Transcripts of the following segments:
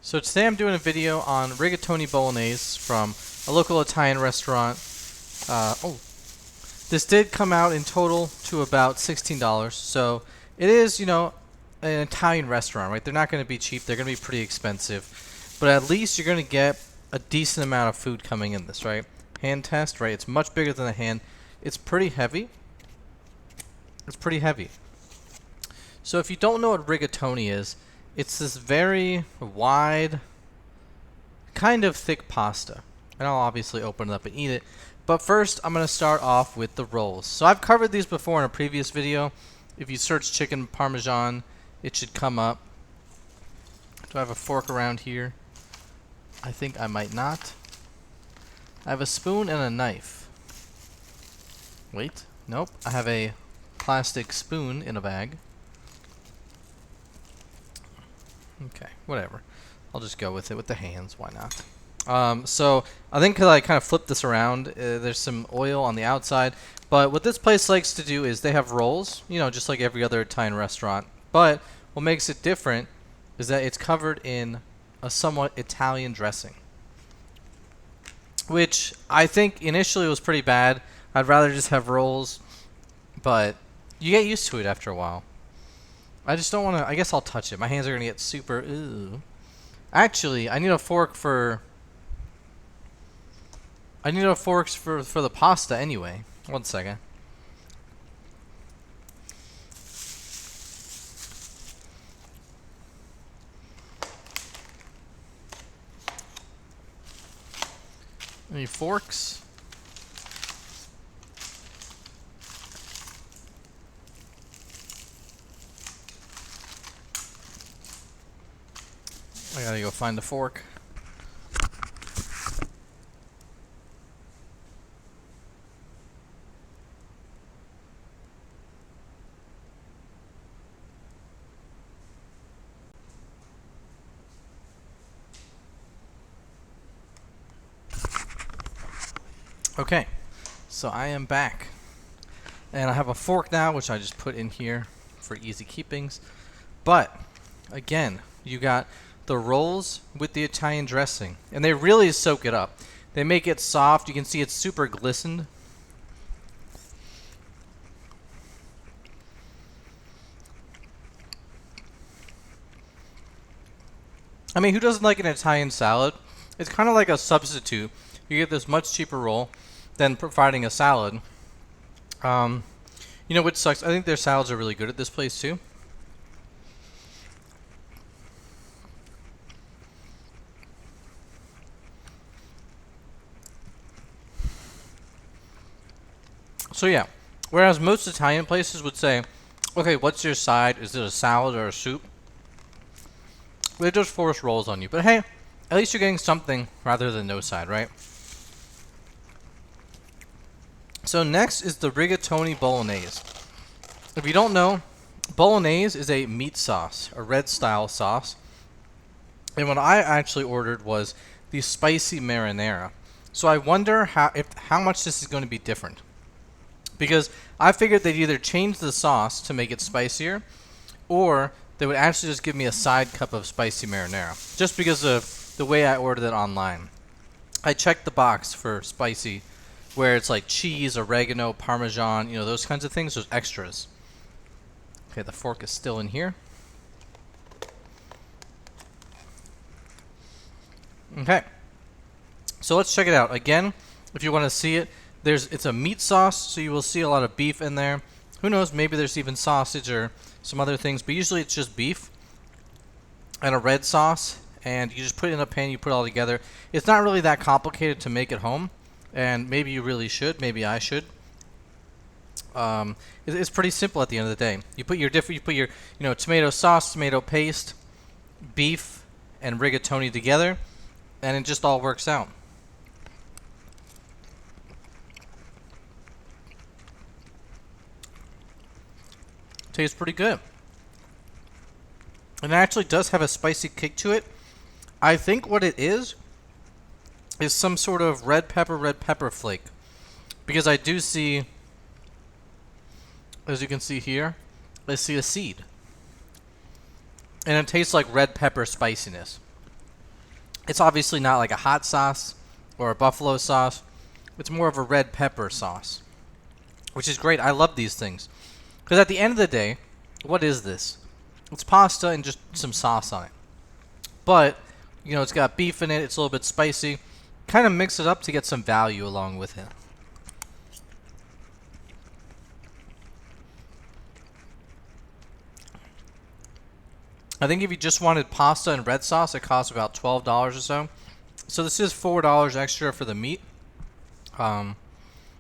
So today I'm doing a video on Rigatone Bolognese from a local Italian restaurant. This did come out in total to about $16. So it is, an Italian restaurant, right? They're not going to be cheap. They're going to be pretty expensive. But at least you're going to get a decent amount of food coming in this, right? Hand test, right? It's much bigger than a hand. It's pretty heavy. It's pretty heavy. So if you don't know what rigatone is, it's this very wide, kind of thick pasta. And I'll obviously open it up and eat it. But first, I'm going to start off with the rolls. So I've covered these before in a previous video. If you search chicken parmesan, it should come up. Do I have a fork around here? I think I might not. I have a spoon and a knife. Wait, nope. I have a plastic spoon in a bag. Okay, whatever. I'll just go with it with the hands. Why not? So I think I kind of flip this around. There's some oil on the outside. But what this place likes to do is they have rolls, just like every other Italian restaurant. But what makes it different is that it's covered in a somewhat Italian dressing, which I think initially was pretty bad. I'd rather just have rolls, but you get used to it after a while. I just don't want to. I guess I'll touch it. My hands are going to get super. Ooh. Actually, I need a fork for. I need a fork for the pasta anyway. 1 second. Any forks? I gotta go find a fork. Okay, so I am back. And I have a fork now, which I just put in here for easy keepings. But, again, you got the rolls with the Italian dressing, and they really soak it up. They make it soft. You can see it's super glistened. I mean, who doesn't like an Italian salad? It's kind of like a substitute. You get this much cheaper roll than providing a salad. Which sucks. I think their salads are really good at this place too. So yeah, whereas most Italian places would say, okay, what's your side? Is it a salad or a soup? They just force rolls on you. But hey, at least you're getting something rather than no side, right? So next is the Rigatone Bolognese. If you don't know, Bolognese is a meat sauce, a red style sauce. And what I actually ordered was the spicy marinara. So I wonder how much this is going to be different. Because I figured they'd either change the sauce to make it spicier, or they would actually just give me a side cup of spicy marinara. Just because of the way I ordered it online. I checked the box for spicy, where it's like cheese, oregano, parmesan, those kinds of things, those extras. Okay, the fork is still in here. Okay. So let's check it out. Again, if you want to see it, it's a meat sauce, so you will see a lot of beef in there. Who knows, maybe there's even sausage or some other things, but usually it's just beef and a red sauce, and you just put it in a pan, you put it all together. It's not really that complicated to make at home, and maybe you really should, maybe I should. It's pretty simple at the end of the day. You put your tomato sauce, tomato paste, beef, and rigatone together, and it just all works out. Tastes pretty good. And it actually does have a spicy kick to it. I think what it is some sort of red pepper flake. Because I do see, as you can see here, I see a seed. And it tastes like red pepper spiciness. It's obviously not like a hot sauce or a buffalo sauce. It's more of a red pepper sauce, which is great. I love these things. Because at the end of the day, what is this? It's pasta and just some sauce on it. But, you know, it's got beef in it. It's a little bit spicy. Kind of mix it up to get some value along with it. I think if you just wanted pasta and red sauce, it costs about $12 or so. So this is $4 extra for the meat.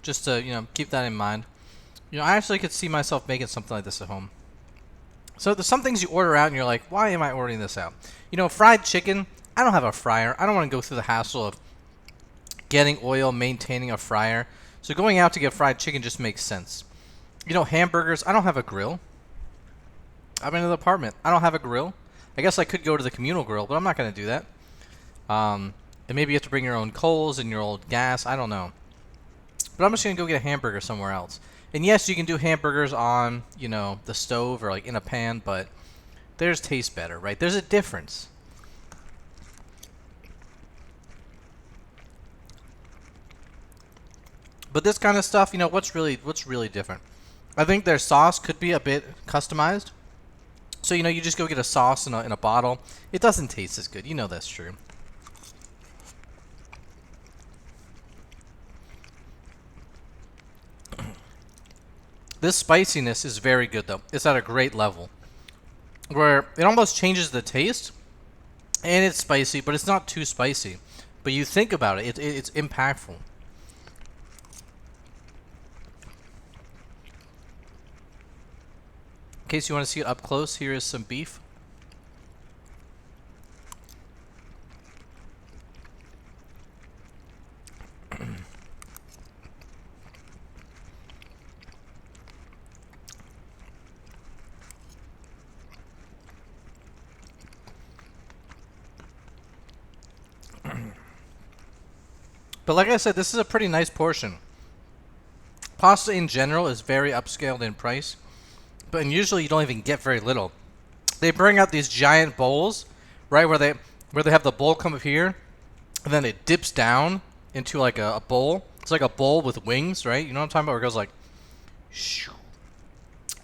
Just to, you know, keep that in mind. You know, I actually could see myself making something like this at home. So there's some things you order out and you're like, why am I ordering this out? You know, fried chicken, I don't have a fryer. I don't want to go through the hassle of getting oil, maintaining a fryer. So going out to get fried chicken just makes sense. You know, hamburgers, I don't have a grill. I'm in an apartment. I don't have a grill. I guess I could go to the communal grill, but I'm not going to do that. And maybe you have to bring your own coals and your old gas. I don't know. But I'm just going to go get a hamburger somewhere else. And yes, you can do hamburgers on, you know, the stove or like in a pan, but theirs taste better, right? There's a difference. But this kind of stuff, you know, what's really different? I think their sauce could be a bit customized. So, you know, you just go get a sauce in a bottle. It doesn't taste as good. You know that's true. This spiciness is very good, though. It's at a great level. Where it almost changes the taste. And it's spicy, but it's not too spicy. But you think about it, it's impactful. In case you want to see it up close, here is some beef. But like I said, this is a pretty nice portion. Pasta in general is very upscaled in price, but usually you don't even get very little. They bring out these giant bowls, right, where they have the bowl come up here, and then it dips down into like a bowl. It's like a bowl with wings, right? You know what I'm talking about? Where it goes like, shoo.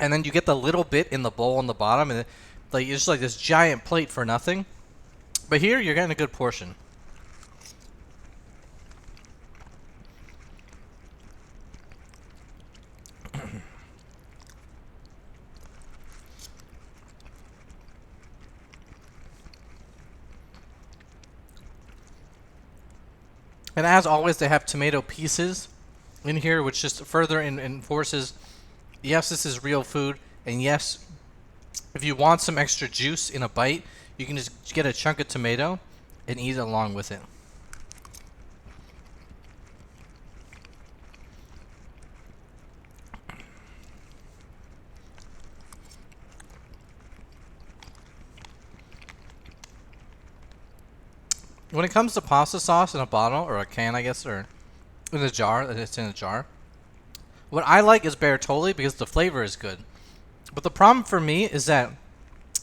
And then you get the little bit in the bowl on the bottom, and like it's just like this giant plate for nothing. But here you're getting a good portion. And as always, they have tomato pieces in here, which just further enforces, yes, this is real food, and yes, if you want some extra juice in a bite, you can just get a chunk of tomato and eat it along with it. When it comes to pasta sauce in a bottle, or a can, I guess, or in a jar, it's in a jar, what I like is Bertolli because the flavor is good. But the problem for me is that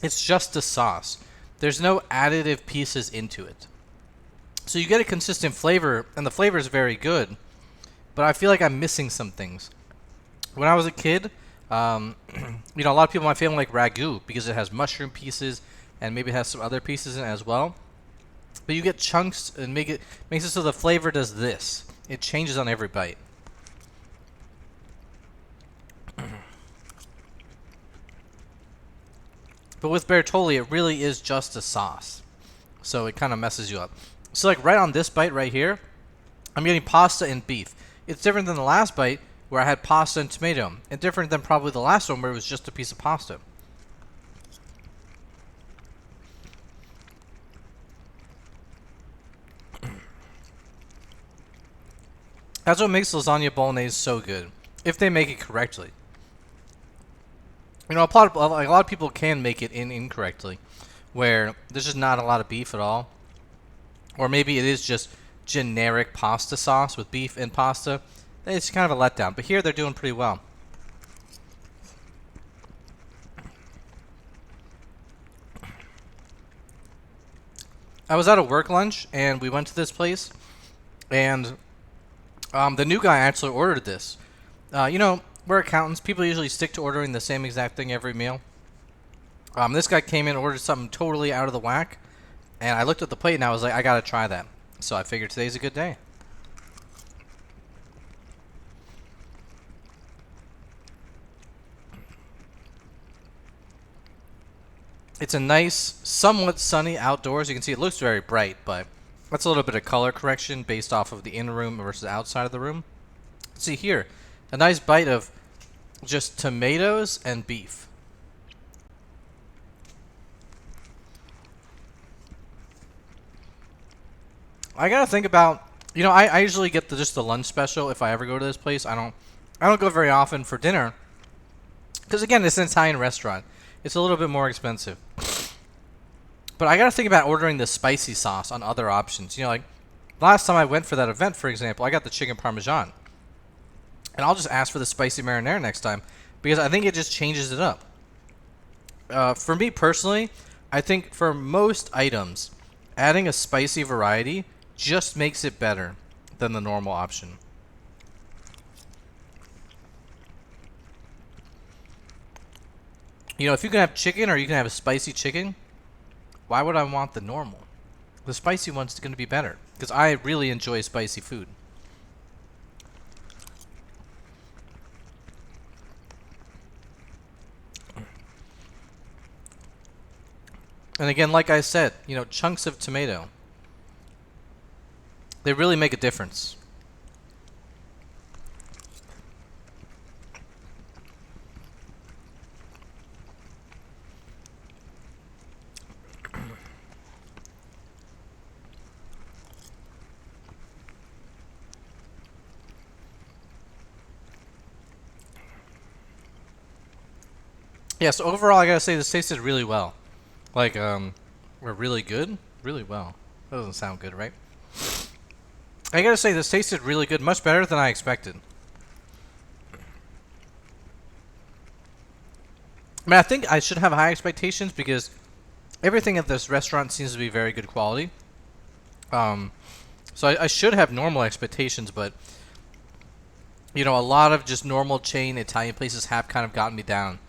it's just the sauce. There's no additive pieces into it. So you get a consistent flavor, and the flavor is very good, but I feel like I'm missing some things. When I was a kid, you know, a lot of people in my family like ragu because it has mushroom pieces, and maybe it has some other pieces in it as well. But you get chunks and makes it so the flavor does this. It changes on every bite. But with Bertolli, it really is just a sauce. So it kind of messes you up. So like right on this bite right here, I'm getting pasta and beef. It's different than the last bite where I had pasta and tomato. And different than probably the last one where it was just a piece of pasta. That's what makes lasagna bolognese so good, if they make it correctly. You know, a lot of people can make it incorrectly, where there's just not a lot of beef at all. Or maybe it is just generic pasta sauce with beef and pasta. It's kind of a letdown. But here they're doing pretty well. I was at a work lunch and we went to this place, and the new guy actually ordered this. You know, we're accountants. People usually stick to ordering the same exact thing every meal. This guy came in and ordered something totally out of the whack, and I looked at the plate and I was like, I gotta try that. So I figured today's a good day. It's a nice, somewhat sunny outdoors. You can see it looks very bright, but that's a little bit of color correction based off of the in-room versus outside of the room. See here, a nice bite of just tomatoes and beef. I gotta think about, you know, I usually get just the lunch special if I ever go to this place. I don't go very often for dinner, because again, it's an Italian restaurant. It's a little bit more expensive. But I gotta think about ordering the spicy sauce on other options. You know, like last time I went for that event, for example, I got the chicken parmesan. And I'll just ask for the spicy marinara next time, because I think it just changes it up. For me personally, I think for most items, adding a spicy variety just makes it better than the normal option. You know, if you can have chicken or you can have a spicy chicken, why would I want the normal? The spicy one's going to be better, because I really enjoy spicy food. And again, like I said, you know, chunks of tomato, they really make a difference. Yeah, so overall, I gotta say this tasted really well. Like, we're really good? Really well. That doesn't sound good, right? I gotta say, this tasted really good. Much better than I expected. I mean, I think I should have high expectations because everything at this restaurant seems to be very good quality. So I should have normal expectations, but, you know, a lot of just normal chain Italian places have kind of gotten me down.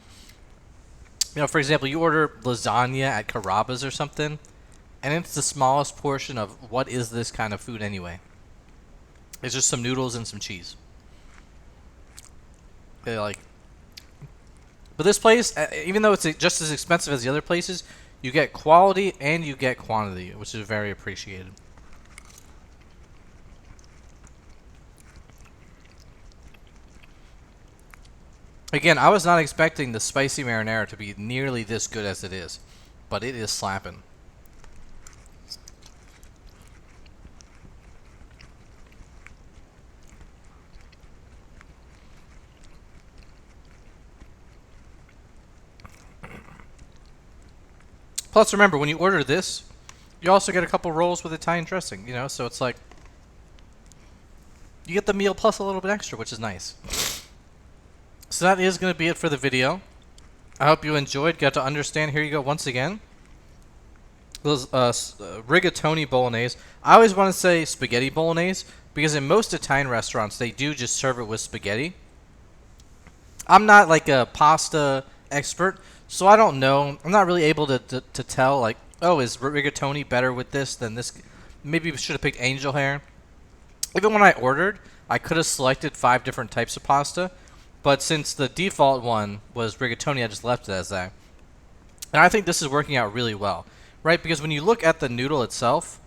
You know, for example, you order lasagna at Carrabba's or something, and it's the smallest portion of what is this kind of food anyway. It's just some noodles and some cheese. Like, but this place, even though it's just as expensive as the other places, you get quality and you get quantity, which is very appreciated. Again, I was not expecting the spicy marinara to be nearly this good as it is, but it is slapping. Plus, remember, when you order this, you also get a couple rolls with Italian dressing, you know, so it's like, you get the meal plus a little bit extra, which is nice. So that is going to be it for the video. I hope you enjoyed, got to understand. Here you go once again. Those Rigatone Bolognase. I always want to say spaghetti Bolognese, because in most Italian restaurants, they do just serve it with spaghetti. I'm not like a pasta expert, so I don't know. I'm not really able to tell, like, oh, is rigatoni better with this than this? Maybe we should have picked angel hair. Even when I ordered, I could have selected 5 different types of pasta, but since the default one was rigatoni, I just left it as that. And I think this is working out really well, right? Because when you look at the noodle itself,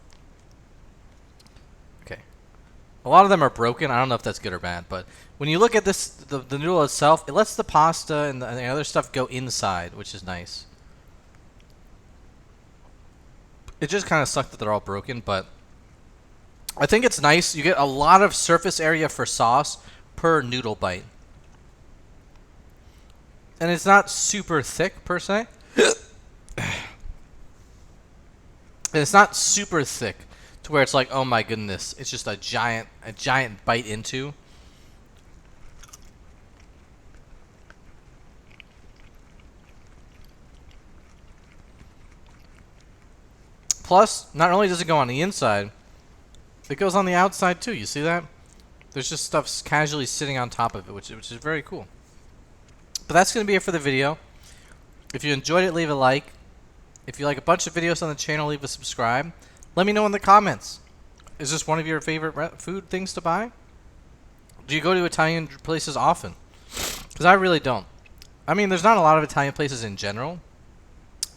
okay, a lot of them are broken. I don't know if that's good or bad, but when you look at this, the noodle itself, it lets the pasta and the other stuff go inside, which is nice. It just kind of sucks that they're all broken, but I think it's nice. You get a lot of surface area for sauce per noodle bite. And it's not super thick, per se. And it's not super thick to where it's like, oh my goodness, it's just a giant bite into. Plus, not only does it go on the inside, it goes on the outside too. You see that? There's just stuff casually sitting on top of it, which is very cool. But that's going to be it for the video. If you enjoyed it, leave a like. If you like a bunch of videos on the channel, leave a subscribe. Let me know in the comments. Is this one of your favorite food things to buy? Do you go to Italian places often? Because I really don't. I mean, there's not a lot of Italian places in general,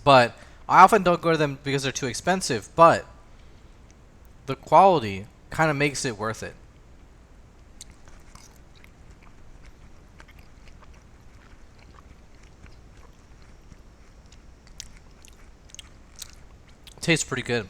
but I often don't go to them because they're too expensive, but the quality kind of makes it worth it. Tastes pretty good.